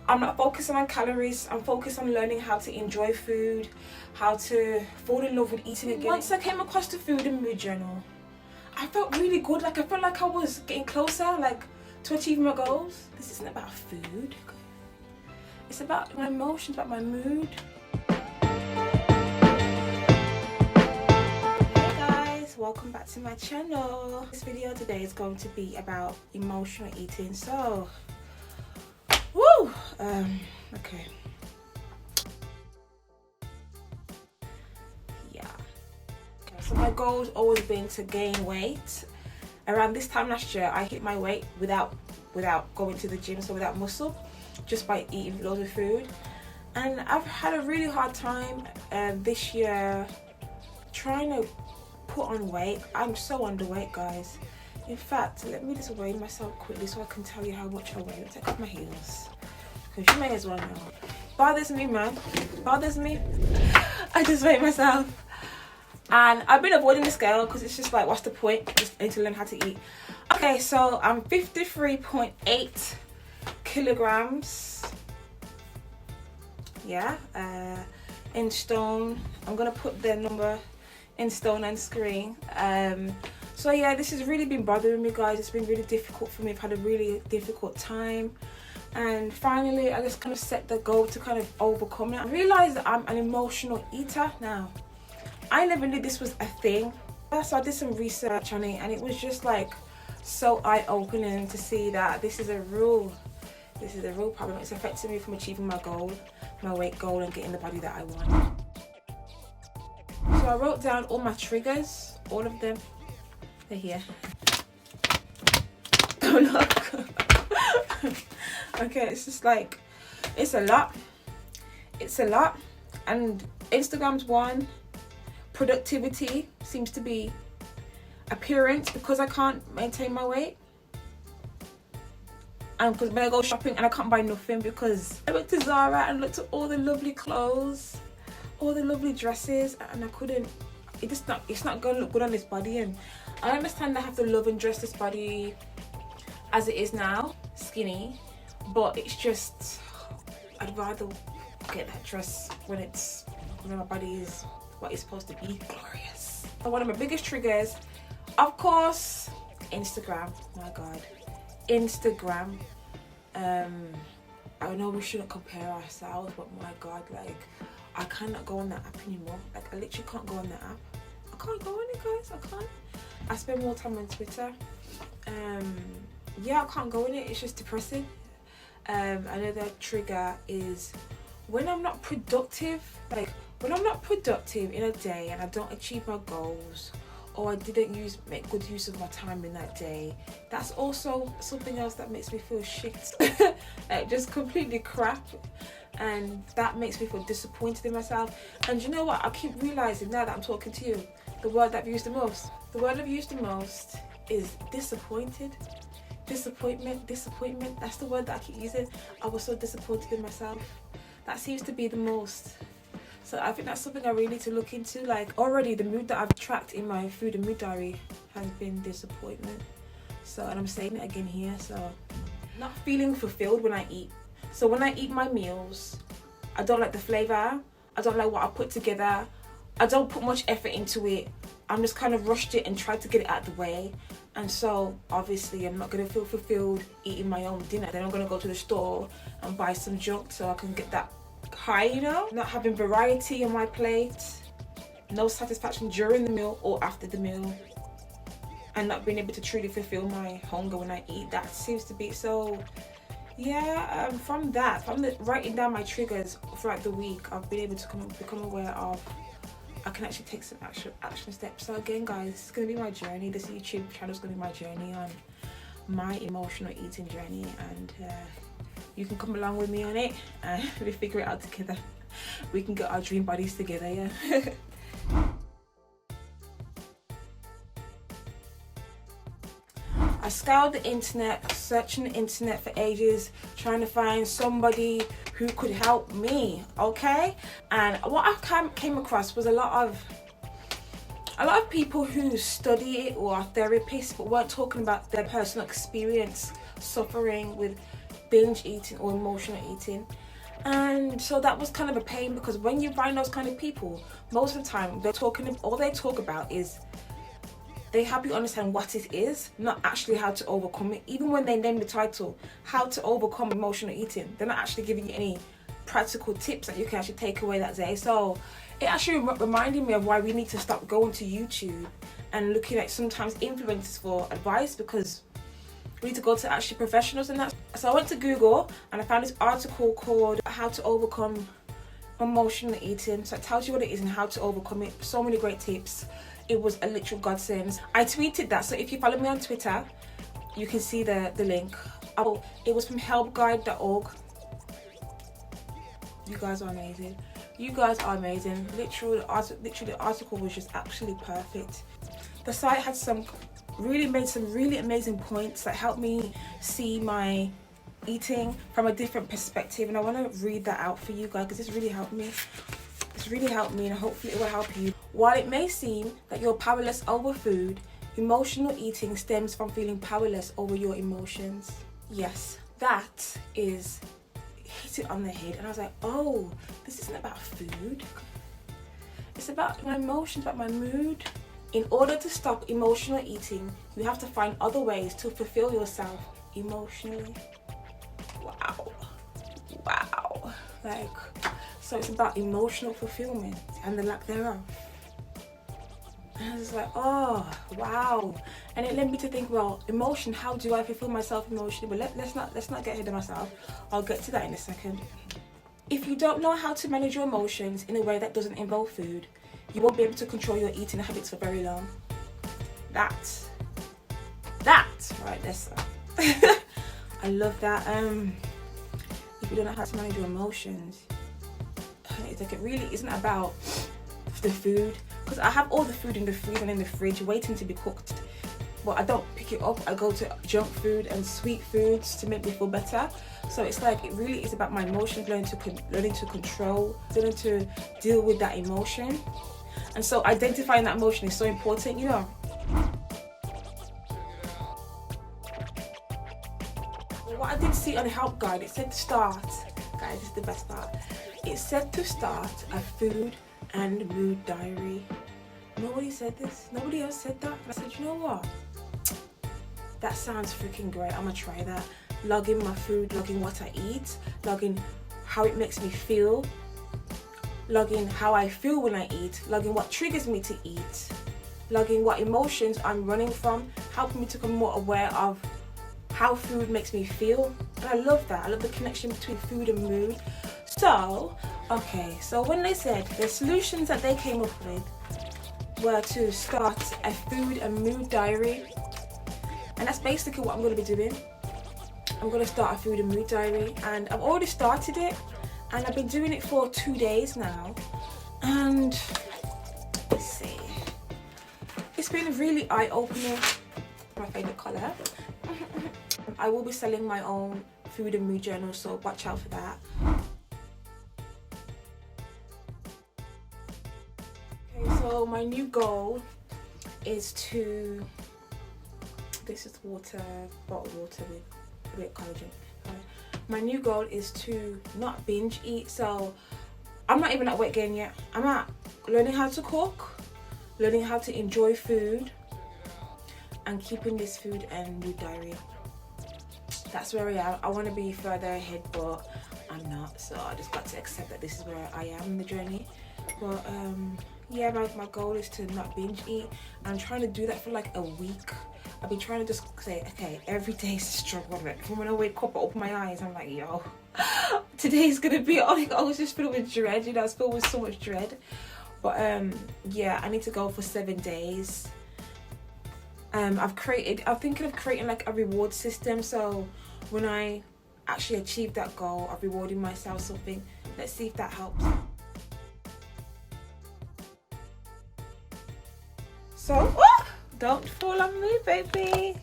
I'm not focusing on calories. I'm focused on learning how to enjoy food, how to fall in love with eating again. Once I came across the Food and Mood journal, I felt really good. Like I felt like I was getting closer, like to achieving my goals. This isn't about food. It's about my emotions, about my mood. Welcome back to my channel. This video today is going to be about emotional eating. So okay, yeah, okay, so my goal's always been to gain weight. Around this time last year I hit my weight without going to the gym, so without muscle, just by eating loads of food. And I've had a really hard time this year trying to put on weight. I'm so underweight, guys. In fact, let me just weigh myself quickly so I can tell you how much I weigh. Let me take off my heels, because you may as well know. Bothers me, man. Bothers me. I just weigh myself, and I've been avoiding the scale because it's just like, what's the point? Just need to learn how to eat. Okay, so I'm 53.8 kilograms. Yeah, in stone. I'm gonna put the number in stone on screen. So yeah, this has really been bothering me, guys. It's been really difficult for me. I've had a really difficult time, and finally I just kind of set the goal to kind of overcome it. I realized that I'm an emotional eater now. I never knew this was a thing, so I did some research on it, and it was just like so eye-opening to see that this is a real problem. It's affecting me from achieving my goal, my weight goal, and getting the body that I want. So I wrote down all my triggers, all of them. They're here. Oh look. Okay, it's just like, it's a lot. It's a lot. And Instagram's one. Productivity seems to be appearance, because I can't maintain my weight. And because when I go shopping and I can't buy nothing, because I went to Zara and looked at all the lovely clothes, all the lovely dresses, and I couldn't. It's not gonna look good on this body. And I understand I have to love and dress this body as it is now, skinny, but it's just, I'd rather get that dress when my body is what it's supposed to be, glorious. So one of my biggest triggers, of course, Instagram. My God, Instagram. I know we shouldn't compare ourselves, but my God, like, I cannot go on that app anymore. Like, I literally can't go on that app. I can't go on it, guys. I can't. I spend more time on Twitter. Yeah, I can't go on it. It's just depressing. Another trigger is when I'm not productive. Like, when I'm not productive in a day and I don't achieve my goals, or I didn't make good use of my time in that day, that's also something else that makes me feel shit. Like, just completely crap. And that makes me feel disappointed in myself. And you know what? I keep realizing now that I'm talking to you, the word that I've used the most. The word I've used the most is disappointed. Disappointment. That's the word that I keep using. I was so disappointed in myself. That seems to be the most. So I think that's something I really need to look into. Like, already the mood that I've tracked in my Food and Mood Diary has been disappointment. So, and I'm saying it again here. So, not feeling fulfilled when I eat. So when I eat my meals, I don't like the flavour. I don't like what I put together. I don't put much effort into it. I'm just kind of rushed it and tried to get it out of the way. And so obviously I'm not going to feel fulfilled eating my own dinner. Then I'm going to go to the store and buy some junk so I can get that high, you know? Not having variety on my plate. No satisfaction during the meal or after the meal. And not being able to truly fulfill my hunger when I eat. That seems to be so... Yeah, from writing down my triggers throughout the week, I've been able to become aware of, I can actually take some action steps. So again, guys, it's going to be my journey. This YouTube channel is going to be my journey on my emotional eating journey, and you can come along with me on it and we figure it out together. We can get our dream bodies together, yeah. I scoured the internet, searching the internet for ages, trying to find somebody who could help me, okay? And what I came across was a lot of people who study it or are therapists, but weren't talking about their personal experience suffering with binge eating or emotional eating. And so that was kind of a pain, because when you find those kind of people, most of the time all they talk about is they help you understand what it is, not actually how to overcome it. Even when they name the title, how to overcome emotional eating, they're not actually giving you any practical tips that you can actually take away that day. So it actually reminded me of why we need to stop going to YouTube and looking at sometimes influencers for advice, because we need to go to actually professionals and that. So I went to Google and I found this article called How to Overcome Emotional Eating. So it tells you what it is and how to overcome it. So many great tips. It was a literal godsend. I tweeted that, so if you follow me on Twitter, you can see the link. It was from helpguide.org. You guys are amazing. You guys are amazing. Literally, the article was just absolutely perfect. The site had made some really amazing points that helped me see my eating from a different perspective, and I want to read that out for you guys because this really helped me. It's really helped me, and hopefully it will help you. While it may seem that you're powerless over food, emotional eating stems from feeling powerless over your emotions. Yes, that is hit it on the head. And I was like, oh, this isn't about food. It's about my emotions, about my mood. In order to stop emotional eating, you have to find other ways to fulfill yourself emotionally. Wow. So it's about emotional fulfillment and the lack thereof. And I was like, oh, wow. And it led me to think, well, emotion, how do I fulfill myself emotionally? But let's not get ahead of myself. I'll get to that in a second. If you don't know how to manage your emotions in a way that doesn't involve food, you won't be able to control your eating habits for very long. That's right, that's I love that. If you don't know how to manage your emotions, it's like it really isn't about the food, because I have all the food in the freezer and in the fridge waiting to be cooked, but I don't pick it up. I go to junk food and sweet foods to make me feel better. So it's like it really is about my emotions, learning to control, learning to deal with that emotion. And so identifying that emotion is so important, you know. What I did see on the help guide, it said to start, guys, this is the best part. It said to start a food and mood diary. Nobody said this. Nobody else said that. And I said, you know what? That sounds freaking great. I'm gonna try that. Logging my food, logging what I eat, logging how it makes me feel, logging how I feel when I eat, logging what triggers me to eat, logging what emotions I'm running from, helping me to become more aware of how food makes me feel. And I love that. I love the connection between food and mood. So when they said the solutions that they came up with were to start a food and mood diary, and that's basically what I'm going to be doing. I'm going to start a food and mood diary, and I've already started it, and I've been doing it for 2 days now, and let's see, it's been really eye-opening. My favourite colour. I will be selling my own food and mood journal, so watch out for that. Okay, so my new goal is to, this is water, bottled water with a bit of collagen. My new goal is to not binge eat. So I'm not even at weight gain yet. I'm at learning how to cook, learning how to enjoy food, and keeping this food and mood diary. That's where I am. I want to be further ahead, but I'm not. So I just got to accept that this is where I am in the journey. But yeah, my goal is to not binge eat. I'm trying to do that for like a week. I've been trying to just say, okay, every day is a struggle. From when I wake up, I open my eyes, I'm like, yo, today's gonna be, I was just filled with dread, you know, I was filled with so much dread. But yeah, I need to go for 7 days. I'm thinking of creating like a reward system, so when I actually achieve that goal of rewarding myself something. Let's see if that helps. So don't fall on me, baby.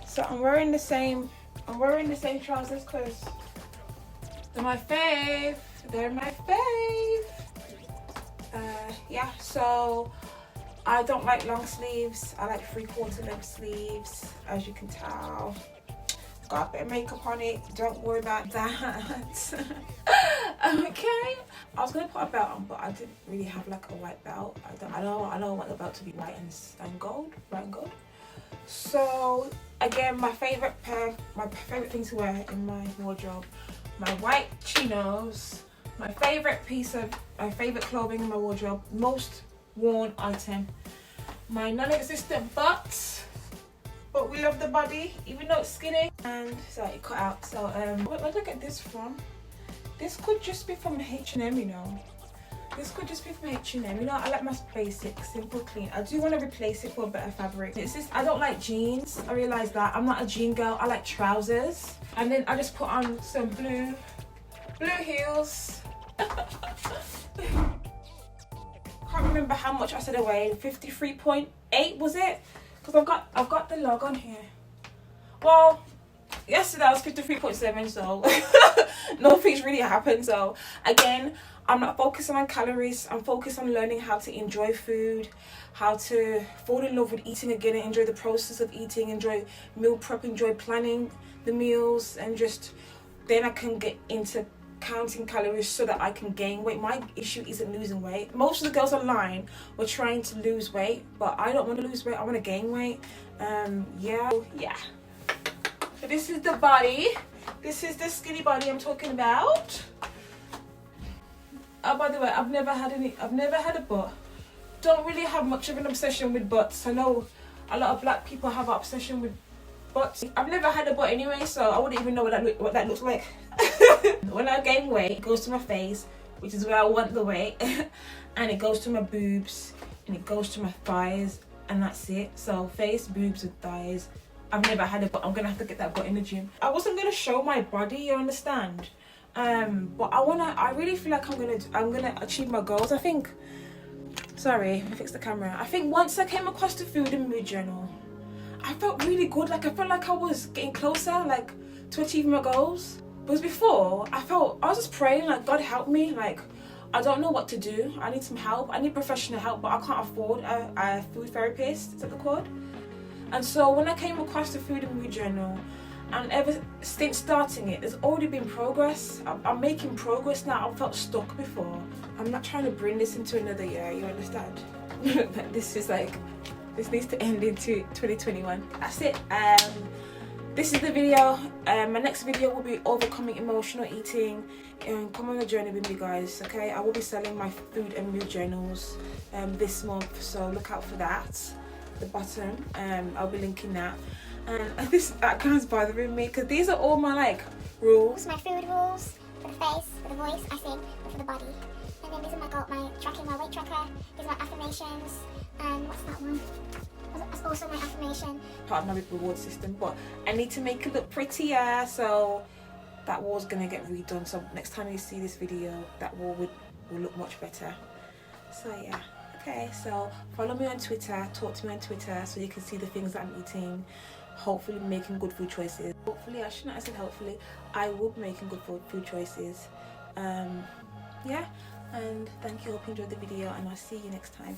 So I'm wearing the same trousers because they're my fave. Yeah, so I don't like long sleeves. I like 3/4 length sleeves, as you can tell. got a bit of makeup on it, don't worry about that. Okay, I was gonna put a belt on, but I didn't really have like a white belt. I don't want the belt to be white and gold, white and gold. So again, my favorite thing to wear in my wardrobe, my white chinos, my favorite clothing in my wardrobe, most worn item, my non-existent butt, but we love the body even though it's skinny, and so it cut out. So where did I get this from? This could just be from H&M, you know. This could just be from H&M. You know, I like my basic, simple, clean. I do want to replace it for a better fabric. It's just, I don't like jeans. I realise that. I'm not a jean girl. I like trousers. And then I just put on some blue heels. Can't remember how much I said I weighed. 53.8 was it? Because I've got the log on here. Well, yesterday I was 53.7, so nothing's really happened. So again, I'm not focusing on calories. I'm focused on learning how to enjoy food, how to fall in love with eating again and enjoy the process of eating, enjoy meal prep, enjoy planning the meals, and just then I can get into counting calories so that I can gain weight. My issue isn't losing weight. Most of the girls online were trying to lose weight, but I don't want to lose weight. I want to gain weight. Yeah. So this is the body. This is the skinny body I'm talking about. Oh, by the way, I've never had a butt. Don't really have much of an obsession with butts. I know a lot of black people have an obsession with butts. I've never had a butt anyway, so I wouldn't even know what that looks like. When I gain weight, it goes to my face, which is where I want the weight, and it goes to my boobs, and it goes to my thighs, and that's it. So face, boobs, and thighs. I've never had a butt. I'm gonna have to get that butt in the gym. I wasn't gonna show my body, you understand? But I really feel like I'm gonna achieve my goals. I think, sorry, I fixed the camera. I think once I came across the Food and Mood journal, I felt really good. Like I felt like I was getting closer, like, to achieving my goals. Because before, I was just praying, like, God help me. Like, I don't know what to do. I need some help. I need professional help, but I can't afford a food therapist. Is that the code? And so when I came across the Food and Mood journal, and ever since starting it, there's already been progress. I'm making progress now. I felt stuck before. I'm not trying to bring this into another year, you understand? This needs to end into 2021. That's it. This is the video. My next video will be overcoming emotional eating, and come on a journey with me, guys. Okay, I will be selling my Food and Mood journals this month, so look out for that. The bottom, I'll be linking that. And that guy's bothering me because these are all my like rules. My food rules for the face, for the voice, I think, and for the body. And then these are my weight tracker. These are my affirmations. And what's that one? That's also my affirmation. Part of my reward system, but I need to make it look prettier, so that wall's gonna get redone. So next time you see this video, that wall will look much better. So yeah. Okay, so follow me on Twitter, talk to me on Twitter so you can see the things that I'm eating. Hopefully making good food choices. Hopefully, I shouldn't have said hopefully, I will be making good food choices. Yeah, and thank you, hope you enjoyed the video, and I'll see you next time.